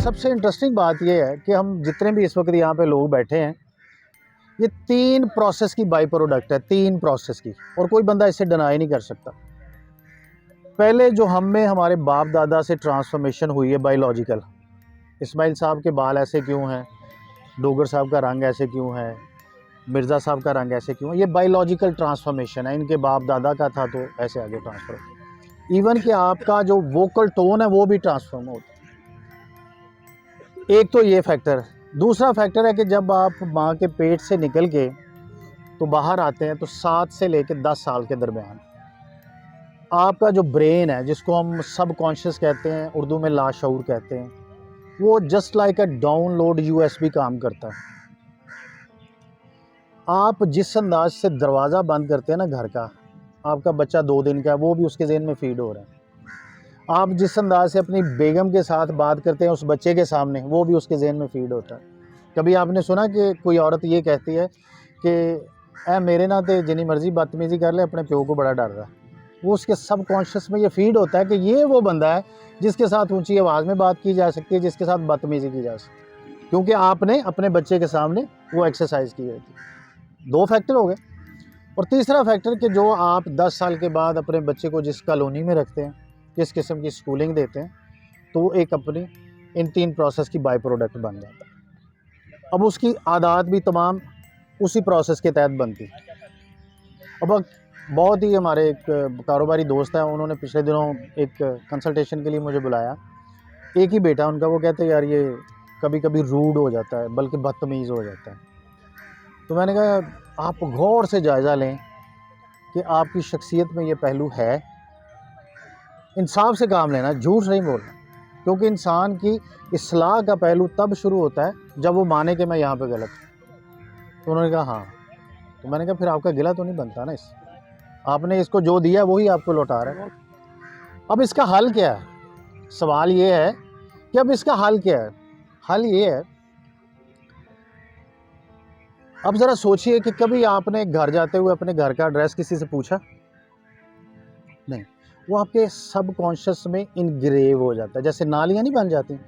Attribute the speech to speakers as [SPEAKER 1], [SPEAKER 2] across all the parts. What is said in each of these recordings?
[SPEAKER 1] सबसे इंटरेस्टिंग बात यह है कि हम जितने भी इस वक्त यहाँ पे लोग बैठे हैं, ये 3 प्रोसेस की बाई प्रोडक्ट है, 3 प्रोसेस की, और कोई बंदा इसे डिनाई नहीं कर सकता। पहले जो हम में हमारे बाप दादा से ट्रांसफॉर्मेशन हुई है बायोलॉजिकल, इस्माइल साहब के बाल ऐसे क्यों हैं, डोगर साहब का रंग ऐसे क्यों है, मिर्ज़ा साहब का रंग ऐसे क्यों है, ये बायोलॉजिकल ट्रांसफॉर्मेशन है। इनके बाप दादा का था तो ऐसे आगे ट्रांसफर। इवन कि आपका जो वोकल टोन है वो भी ट्रांसफॉर्म होता है। एक तो ये फैक्टर है। दूसरा फैक्टर है कि जब आप माँ के पेट से निकल के तो बाहर आते हैं तो 7 से लेकर 10 साल के दरमियान आपका जो ब्रेन है, जिसको हम सब कॉन्शियस कहते हैं, उर्दू में लाशऊर कहते हैं, वो जस्ट लाइक अ डाउनलोड यूएसबी काम करता है। आप जिस अंदाज से दरवाज़ा बंद करते हैं ना घर का, आपका बच्चा 2 दिन का है, वो भी उसके ज़हन में फीड हो रहा है। आप जिस अंदाज से अपनी बेगम के साथ बात करते हैं उस बच्चे के सामने, वो भी उसके ज़हन में फीड होता है। कभी आपने सुना कि कोई औरत ये कहती है कि ए मेरे ना तो जिनी मर्जी बदतमीज़ी कर ले, अपने प्यो को बड़ा डर रहा है। वो उसके सब कॉन्शियस में ये फीड होता है कि ये वो बंदा है जिसके साथ ऊंची आवाज़ में बात की जा सकती है, जिसके साथ बदतमीज़ी की जा सकती है, क्योंकि आपने अपने बच्चे के सामने वो एक्सरसाइज की थी। 2 फैक्टर हो गए। और तीसरा फैक्टर कि जो आप 10 साल के बाद अपने बच्चे को जिस कॉलोनी में रखते हैं, किस किस्म की स्कूलिंग देते हैं, तो वो एक अपनी इन 3 प्रोसेस की बाई प्रोडक्ट बन जाता है। अब उसकी आदत भी तमाम उसी प्रोसेस के तहत बनती है। अब बहुत ही हमारे एक कारोबारी दोस्त हैं, उन्होंने पिछले दिनों एक कंसल्टेशन के लिए मुझे बुलाया। एक ही बेटा उनका, वो कहते हैं यार ये कभी कभी रूड हो जाता है, बल्कि बदतमीज़ हो जाता है। तो मैंने कहा आप गौर से जायज़ा लें कि आपकी शख्सियत में ये पहलू है। इंसाफ से काम लेना, झूठ नहीं बोलना, क्योंकि इंसान की इस्लाह का पहलू तब शुरू होता है जब वो माने कि मैं यहाँ पे गलत हूँ। तो उन्होंने कहा हाँ। तो मैंने कहा फिर आपका गिला तो नहीं बनता ना इससे, आपने इसको जो दिया वही आपको लौटा रहा है। अब इसका हल क्या है? सवाल ये है कि अब इसका हल क्या है? हल ये है, अब ज़रा सोचिए कि कभी आपने घर जाते हुए अपने घर का एड्रेस किसी से पूछा? नहीं, वो आपके सब कॉन्शियस में इनग्रेव हो जाता है। जैसे नालियाँ नहीं बन जाती,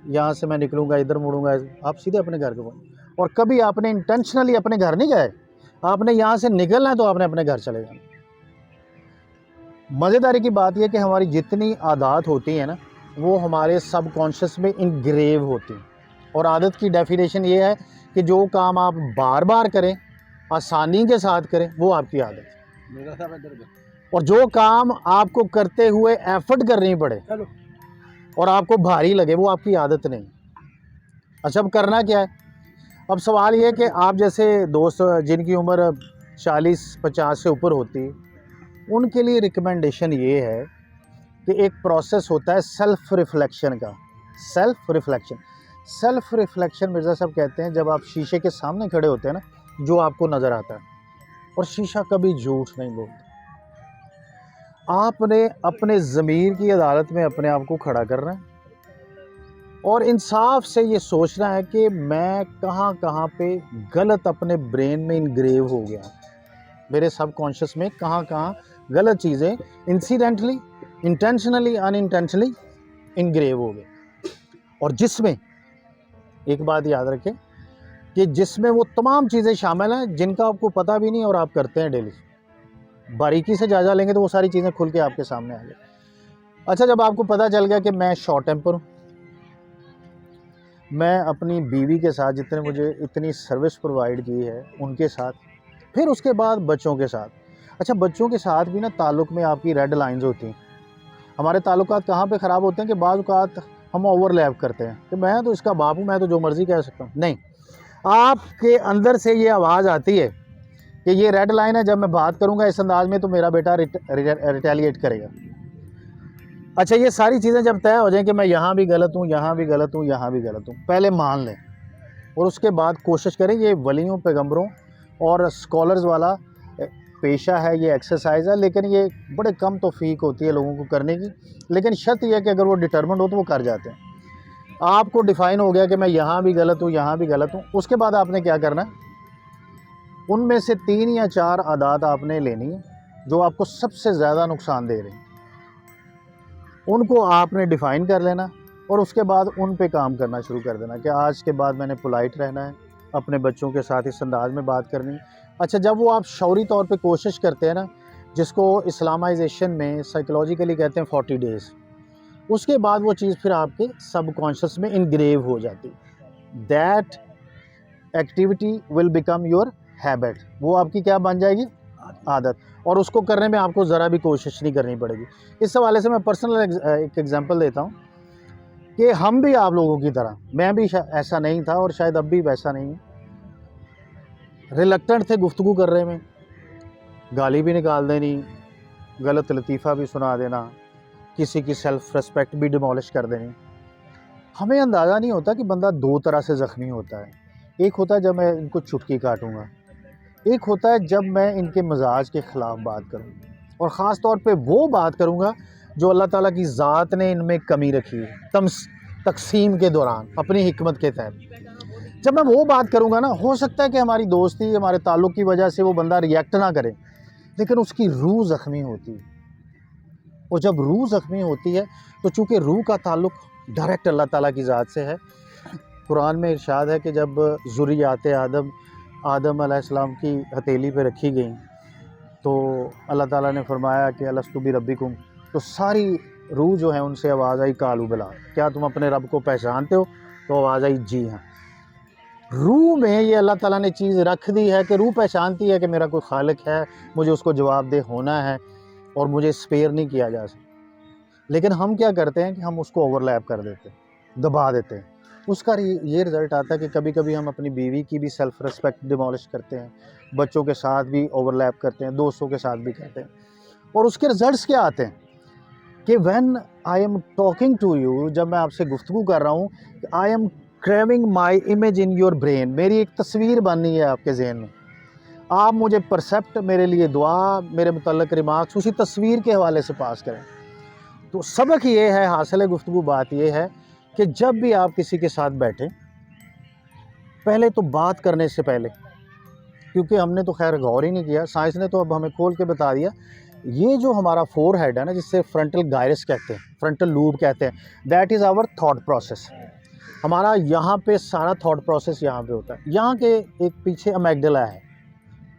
[SPEAKER 1] यहाँ से मैं निकलूँगा, इधर मुड़ूँगा, आप सीधे अपने घर को। और कभी आपने इंटेंशनली अपने घर नहीं गए, आपने यहाँ से निकलना है तो आपने अपने घर चले जाना। मज़ेदारी की बात यह कि हमारी जितनी आदत होती है ना, वो हमारे सब कॉन्शियस में इनग्रेव होती हैं। और आदत की डेफिनेशन ये है कि जो काम आप बार बार करें, आसानी के साथ करें, वो आपकी आदत है। और जो काम आपको करते हुए एफर्ट करनी पड़े और आपको भारी लगे, वो आपकी आदत नहीं। अच्छा, अब करना क्या है? अब सवाल ये है कि आप जैसे दोस्त जिनकी उम्र 40-50 से ऊपर होती, उनके लिए रिकमेंडेशन ये है कि एक प्रोसेस होता है सेल्फ रिफ्लेक्शन का। सेल्फ रिफ्लेक्शन मिर्ज़ा साहब कहते हैं, जब आप शीशे के सामने खड़े होते हैं ना, जो आपको नज़र आता है, और शीशा कभी झूठ नहीं बोलता। आपने अपने ज़मीर की अदालत में अपने आप को खड़ा करना है और इंसाफ से ये सोचना है कि मैं कहाँ कहाँ पे गलत अपने ब्रेन में इनग्रेव हो गया, मेरे सब कॉन्शियस में कहाँ कहाँ गलत चीज़ें इंसिडेंटली, इंटेंशनली, अनइंटेंशनली इनग्रेव हो गए। और जिसमें एक बात याद रखें कि जिसमें वो तमाम चीज़ें शामिल हैं जिनका आपको पता भी नहीं और आप करते हैं डेली। बारीकी से जायज़ा लेंगे तो वो सारी चीज़ें खुल के आपके सामने आ गई। अच्छा, जब आपको पता चल गया कि मैं शॉर्ट टेम्पर हूँ, मैं अपनी बीवी के साथ जितने मुझे इतनी सर्विस प्रोवाइड की है उनके साथ, फिर उसके बाद बच्चों के साथ। अच्छा, बच्चों के साथ भी ना ताल्लुक़ में आपकी रेड लाइंस होती हैं। हमारे ताल्लुकात कहाँ पे ख़राब होते हैं कि बाज़ औक़ात हम ओवरलैप करते हैं कि मैं तो इसका बाप हूँ, मैं तो जो मर्ज़ी कह सकता हूँ। नहीं, आपके अंदर से ये आवाज़ आती है कि ये रेड लाइन है, जब मैं बात करूंगा इस अंदाज में तो मेरा बेटा रिटेलिएट करेगा। अच्छा, ये सारी चीज़ें जब तय हो जाएं कि मैं यहाँ भी गलत हूँ, यहाँ भी गलत हूँ, यहाँ भी गलत हूँ, पहले मान लें और उसके बाद कोशिश करें। ये वलियों, पैगंबरों और स्कॉलर्स वाला पेशा है, ये एक्सरसाइज है, लेकिन ये बड़े कम तौफीक होती है लोगों को करने की। लेकिन शर्त यह है कि अगर वो डिटर्मिन्ड हो तो वो कर जाते हैं। आपको डिफ़ाइन हो गया कि मैं यहाँ भी गलत हूँ, यहाँ भी गलत हूँ। उसके बाद आपने क्या करना है, उनमें से 3 या 4 आदत आपने लेनी है जो आपको सबसे ज़्यादा नुकसान दे रही हैं। उनको आपने डिफ़ाइन कर लेना और उसके बाद उन पे काम करना शुरू कर देना कि आज के बाद मैंने पोलाइट रहना है, अपने बच्चों के साथ इस अंदाज में बात करनी। अच्छा, जब वो आप शौरी तौर पे कोशिश करते हैं ना, जिसको इस्लामाइजेशन में साइकोलॉजिकली कहते हैं 40 डेज़, उसके बाद वो चीज़ फिर आपके सबकॉन्शियस में इनग्रेव हो जाती। That activity will become your habit, वो आपकी क्या बन जाएगी, आदत, और उसको करने में आपको ज़रा भी कोशिश नहीं करनी पड़ेगी। इस हवाले से मैं पर्सनल एक एग्जांपल देता हूँ कि हम भी आप लोगों की तरह, मैं भी ऐसा नहीं था और शायद अब भी वैसा नहीं, रिलक्टेंट थे गुफ्तगू कर रहे में, गाली भी निकाल देनी, गलत लतीफ़ा भी सुना देना, किसी की सेल्फ़ रिस्पेक्ट भी डिमोलिश कर देनी। हमें अंदाज़ा नहीं होता कि बंदा दो तरह से ज़ख्मी होता है। एक होता है जब मैं इनको चुटकी काटूँगा, एक होता है जब मैं इनके मिजाज के ख़िलाफ़ बात करूँ, और ख़ास तौर पे वो बात करूँगा जो अल्लाह ताला की ज़ात ने इनमें कमी रखी है तक़सीम के दौरान अपनी हिकमत के तहत। जब मैं वो बात करूँगा ना, हो सकता है कि हमारी दोस्ती, हमारे ताल्लुक़ की वजह से वो बंदा रिएक्ट ना करे, लेकिन उसकी रूह ज़ख्मी होती है। और जब रूह ज़ख्मी होती है तो चूँकि रूह का ताल्लुक़ डायरेक्ट अल्लाह ताला की ज़ात से है, कुरान में इरशाद है कि जब ज़ुर्रियात आदम अलैहिस्सलाम की हथेली पे रखी गई तो अल्लाह ताला ने फरमाया कि अलस्तु बि रब्बिकुम, तो सारी रूह जो है उनसे आवाज़ आई कालू बला, क्या तुम अपने रब को पहचानते हो? तो आवाज़ आई जी हाँ। रूह में ये अल्लाह ताला ने चीज़ रख दी है कि रूह पहचानती है कि मेरा कोई खालिक है, मुझे उसको जवाबदेह होना है और मुझे स्पेयर नहीं किया जा सकता। लेकिन हम क्या करते हैं कि हम उसको ओवरलैप कर देते हैं, दबा देते हैं। उसका ये रिज़ल्ट आता है कि कभी कभी हम अपनी बीवी की भी सेल्फ़ रिस्पेक्ट डिमोलिश करते हैं, बच्चों के साथ भी ओवरलैप करते हैं, दोस्तों के साथ भी करते हैं। और उसके रिज़ल्ट्स क्या आते हैं कि when I am talking to you, जब मैं आपसे गुफ्तगू कर रहा हूँ, I am craving my image in your brain, मेरी एक तस्वीर बननी है आपके जहन में, आप मुझे परसेप्ट, मेरे लिए दुआ, मेरे मुतल्लिक़ रिमार्क्स उसी तस्वीर के हवाले से पास करें। तो सबक ये है, हासिल गुफ्तगू बात ये है कि जब भी आप किसी के साथ बैठें, पहले तो बात करने से पहले, क्योंकि हमने तो खैर गौर ही नहीं किया, साइंस ने तो अब हमें खोल के बता दिया, ये जो हमारा फोरहेड है ना, जिससे फ्रंटल गायरस कहते हैं, फ्रंटल लूब कहते हैं, that is our thought process. हमारा यहाँ पे सारा थॉट प्रोसेस यहाँ पे होता है। यहाँ के एक पीछे अमेगडला है,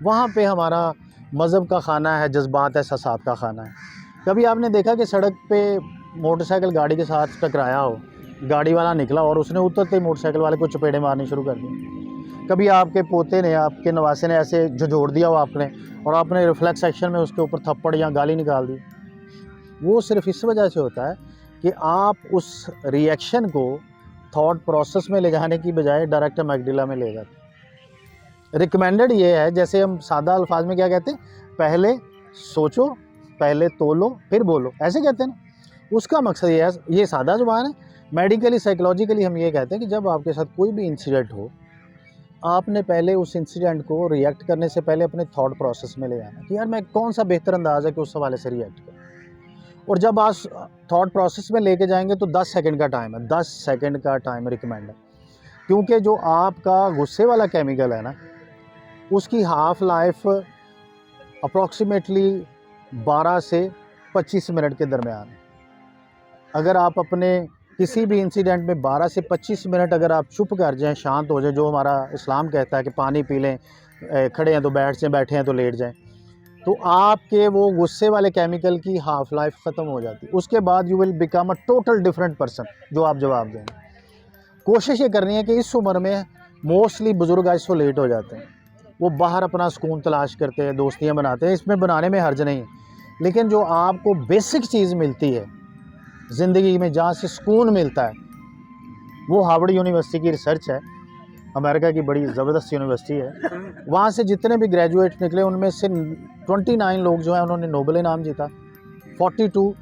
[SPEAKER 1] वहाँ पे हमारा मज़हब का खाना है, जज्बात एहसासात का खाना है। कभी आपने देखा कि सड़क पे मोटरसाइकिल गाड़ी के साथ टकराया हो, गाड़ी वाला निकला और उसने उतरते ही मोटरसाइकिल वाले को चपेड़े मारनी शुरू कर दी। कभी आपके पोते ने, आपके नवासे ने ऐसे झोड़ दिया हो आपने, और आपने रिफ्लेक्स एक्शन में उसके ऊपर थप्पड़ या गाली निकाल दी। वो सिर्फ इस वजह से होता है कि आप उस रिएक्शन को थॉट प्रोसेस में ले जाने की बजाय डायरेक्ट अमेगडाला में ले जाते। रिकमेंडेड ये है, जैसे हम सादा अल्फाज में क्या कहते हैं, पहले सोचो, पहले तोलो, फिर बोलो, ऐसे कहते हैं ना। उसका मकसद ये है, ये सादा ज़ुबान है। मेडिकली, साइकोलॉजिकली हम ये कहते हैं कि जब आपके साथ कोई भी इंसिडेंट हो, आपने पहले उस इंसिडेंट को रिएक्ट करने से पहले अपने थॉट प्रोसेस में ले आना कि यार मैं कौन सा बेहतर अंदाज़ है कि उस हवाले से रिएक्ट करूँ। और जब आप थॉट प्रोसेस में लेके जाएंगे तो 10 सेकंड का टाइम है, 10 सेकंड का टाइम रिकमेंड है, क्योंकि जो आपका गुस्से वाला केमिकल है ना, उसकी हाफ लाइफ अप्रॉक्सीमेटली 12 से 25 मिनट के दरमियान है। अगर आप अपने किसी भी इंसिडेंट में 12 से 25 मिनट अगर आप चुप कर जाएं, शांत हो जाएं, जो हमारा इस्लाम कहता है कि पानी पी लें, खड़े हैं तो बैठ जाएं, बैठे हैं तो लेट जाएं, तो आपके वो गुस्से वाले केमिकल की हाफ लाइफ ख़त्म हो जाती है। उसके बाद you will become a total different person, जो आप जवाब देंगे। कोशिश ये करनी है कि इस उम्र में मोस्टली बुज़ुर्ग आइसोलेट हो जाते हैं, वो बाहर अपना सुकून तलाश करते हैं, दोस्तियाँ बनाते हैं, इसमें बनाने में हर्ज नहीं है, लेकिन जो आपको बेसिक चीज़ मिलती है ज़िंदगी में, जहाँ से सुकून मिलता है, वो हार्वर्ड यूनिवर्सिटी की रिसर्च है, अमेरिका की बड़ी ज़बरदस्त यूनिवर्सिटी है। वहाँ से जितने भी ग्रेजुएट निकले उनमें से 29 लोग जो हैं उन्होंने नोबेल इनाम जीता, 42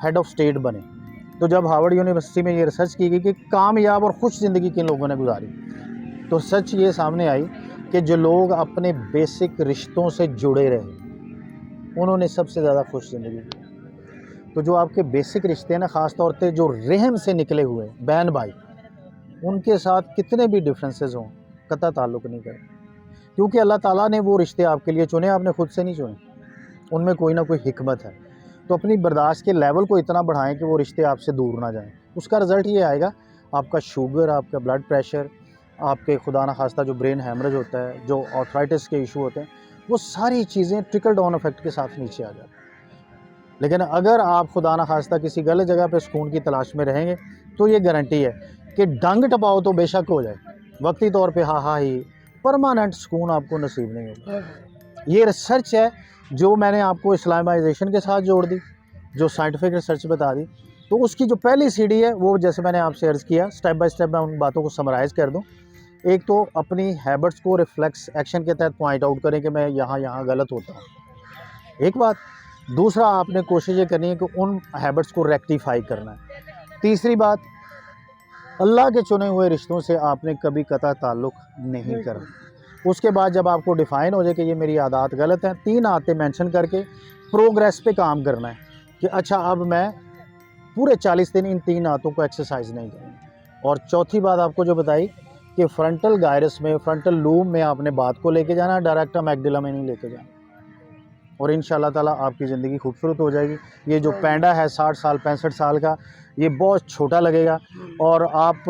[SPEAKER 1] हेड ऑफ स्टेट बने। तो जब हार्वर्ड यूनिवर्सिटी में ये रिसर्च की गई कि कामयाब और खुश ज़िंदगी किन लोगों ने गुजारी, तो सच ये सामने आई कि जो लोग अपने बेसिक रिश्तों से जुड़े रहे, उन्होंने सबसे ज़्यादा खुश ज़िंदगी की। तो जो आपके बेसिक रिश्ते हैं ना, ख़ास तौर पे जो रहम से निकले हुए बहन भाई, उनके साथ कितने भी डिफरेंसेस हों, कतई ताल्लुक़ नहीं करें, क्योंकि अल्लाह ताला ने वो रिश्ते आपके लिए चुने, आपने खुद से नहीं चुने, उनमें कोई ना कोई हिकमत है। तो अपनी बर्दाश्त के लेवल को इतना बढ़ाएं कि वो रिश्ते आपसे दूर ना जाएं, उसका रिज़ल्ट ये आएगा, आपका शुगर, आपका ब्लड प्रेशर, आपके खुदा न खास्ता जो ब्रेन हैमरेज होता है, जो आर्थराइटिस के इशू होते हैं, वो सारी चीज़ें ट्रिकल डाउन इफेक्ट के साथ नीचे आ जाती हैं। लेकिन अगर आप खुदा न खास्ता किसी गलत जगह पे सुकून की तलाश में रहेंगे, तो ये गारंटी है कि डंग टपाओ तो बेशक हो जाए, वक्ती तौर पे हा ही, परमानेंट सुकून आपको नसीब नहीं होगा। ये रिसर्च है जो मैंने आपको इस्लामाइजेशन के साथ जोड़ दी, जो साइंटिफिक रिसर्च बता दी। तो उसकी जो पहली सीढ़ी है वो जैसे मैंने आपसे अर्ज़ किया, स्टेप बाय स्टेप मैं उन बातों को समराइज़ कर दूं। एक तो अपनी हैबिट्स को रिफ्लेक्स एक्शन के तहत पॉइंट आउट करें कि मैं यहाँ गलत होता हूँ, एक बात। दूसरा, आपने कोशिश ये करनी है कि उन हैबिट्स को रेक्टिफाई करना है। तीसरी बात, अल्लाह के चुने हुए रिश्तों से आपने कभी कतई ताल्लुक़ नहीं करना। उसके बाद जब आपको डिफ़ाइन हो जाए कि ये मेरी आदत गलत है, 3 आदतें मेंशन करके प्रोग्रेस पे काम करना है कि अच्छा अब मैं पूरे 40 दिन इन 3 आदतों को एक्सरसाइज नहीं करूँगा। और चौथी बात आपको जो बताई कि फ्रंटल गायरस में, फ्रंटल लूब में आपने बात को लेके जाना, डायरेक्ट मैगडिला में नहीं लेके जाना। और इंशाल्लाह ताला आपकी ज़िंदगी खूबसूरत हो जाएगी। ये जो पैंडा है 60 साल 65 साल का, ये बहुत छोटा लगेगा और आप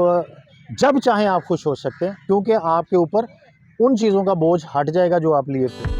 [SPEAKER 1] जब चाहें आप खुश हो सकते हैं, क्योंकि आपके ऊपर उन चीज़ों का बोझ हट जाएगा जो आप लिए थे।